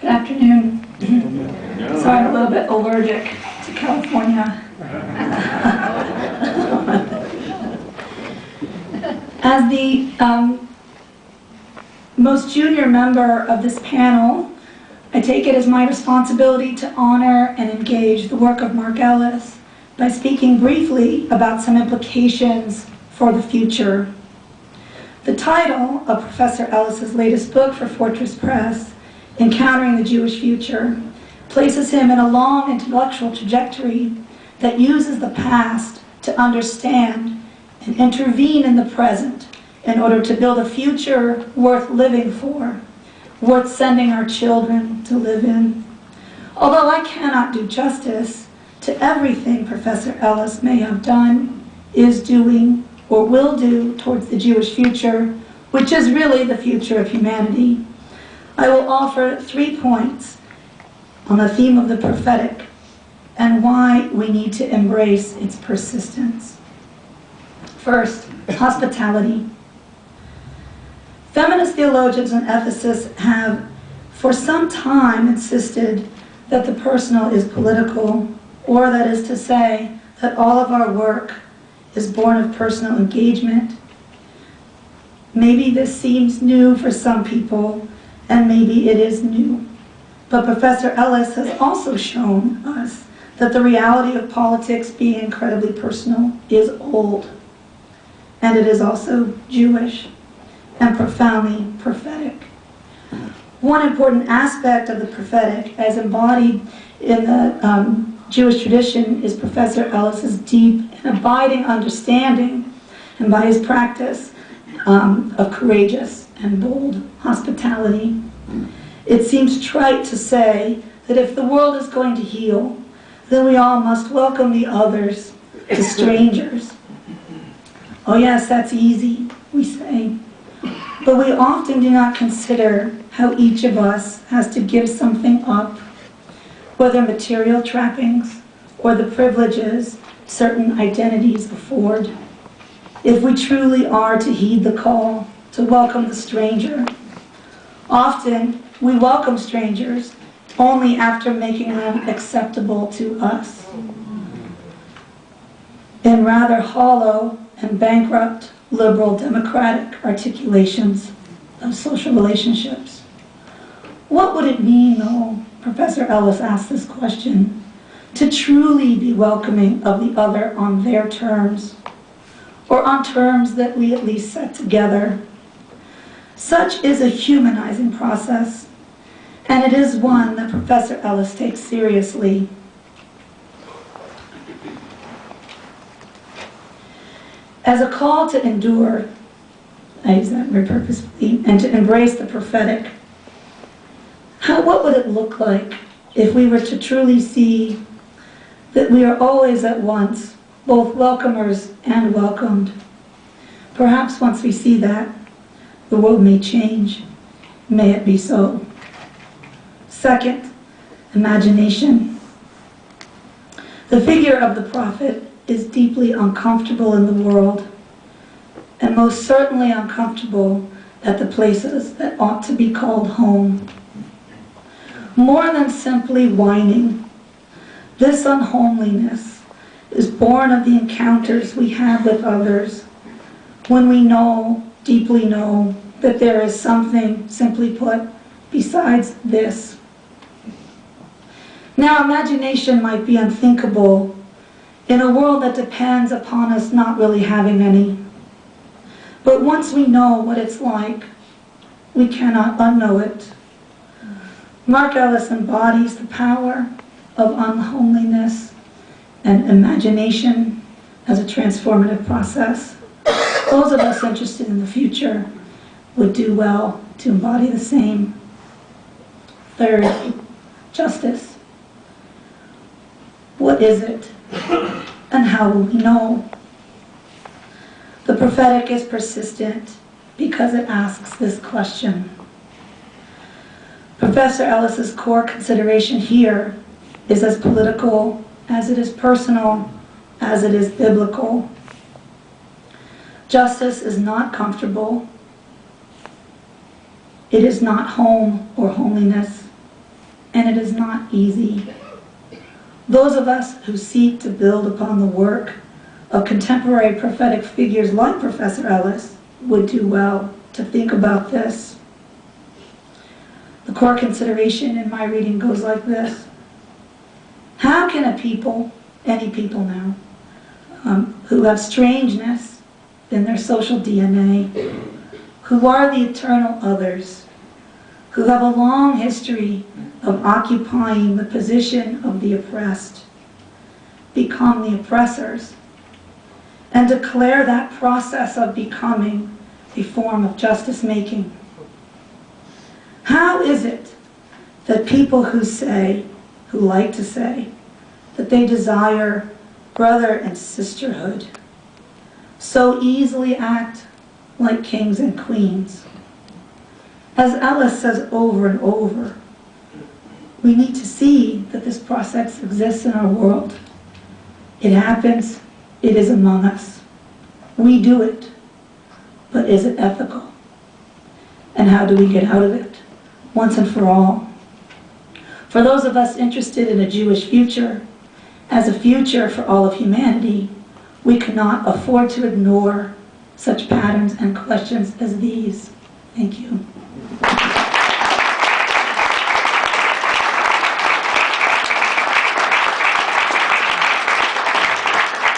Good afternoon. So I'm a little bit allergic to California. As the most junior member of this panel, I take it as my responsibility to honor and engage the work of Mark Ellis by speaking briefly about some implications for the future. The title of Professor Ellis's latest book for Fortress Press, Encountering the Jewish Future, places him in a long intellectual trajectory that uses the past to understand and intervene in the present in order to build a future worth living for, worth sending our children to live in. Although I cannot do justice to everything Professor Ellis may have done, is doing, or will do towards the Jewish future, which is really the future of humanity, I will offer 3 points on the theme of the prophetic and why we need to embrace its persistence. First, hospitality. Feminist theologians and ethicists have for some time insisted that the personal is political, or that is to say, that all of our work is born of personal engagement. Maybe this seems new for some people, and maybe it is new. But Professor Ellis has also shown us that the reality of politics being incredibly personal is old, and it is also Jewish and profoundly prophetic. One important aspect of the prophetic, as embodied in the Jewish tradition, is Professor Ellis's deep and abiding understanding, and by his practice, of courageous and bold hospitality. It seems trite to say that if the world is going to heal, then we all must welcome the others, the strangers. Oh yes, that's easy, we say. But we often do not consider how each of us has to give something up, whether material trappings or the privileges certain identities afford, if we truly are to heed the call to welcome the stranger. Often, we welcome strangers only after making them acceptable to us, in rather hollow and bankrupt liberal democratic articulations of social relationships. What would it mean, though, Professor Ellis asked this question, to truly be welcoming of the other on their terms, or on terms that we at least set together? Such is a humanizing process, and it is one that Professor Ellis takes seriously. As a call to endure, I use that very purposefully, and to embrace the prophetic, what would it look like if we were to truly see that we are always at once both welcomers and welcomed? Perhaps once we see that, the world may change. May it be so. Second, imagination. The figure of the prophet is deeply uncomfortable in the world, and most certainly uncomfortable at the places that ought to be called home. More than simply whining, this unhomeliness is born of the encounters we have with others, when we know, deeply know, that there is something, simply put, besides this. Now, imagination might be unthinkable in a world that depends upon us not really having any. But once we know what it's like, we cannot unknow it. Mark Ellis embodies the power of unhomeliness and imagination as a transformative process. Those of us interested in the future would do well to embody the same. Third, justice. What is it, and how will we know? The prophetic is persistent because it asks this question. Professor Ellis's core consideration here is as political as it is personal, as it is biblical. Justice is not comfortable. It is not home or holiness. and it is not easy. Those of us who seek to build upon the work of contemporary prophetic figures like Professor Ellis would do well to think about this. The core consideration in my reading goes like this. How can a people, any people now, who have strangeness in their social DNA, who are the eternal others, who have a long history of occupying the position of the oppressed, become the oppressors, and declare that process of becoming a form of justice-making? How is it that people who like to say, that they desire brother and sisterhood, so easily act like kings and queens? As Ellis says over and over, we need to see that this process exists in our world. It happens. It is among us. We do it. But is it ethical? And how do we get out of it once and for all? For those of us interested in a Jewish future, as a future for all of humanity, we cannot afford to ignore such patterns and questions as these. Thank you.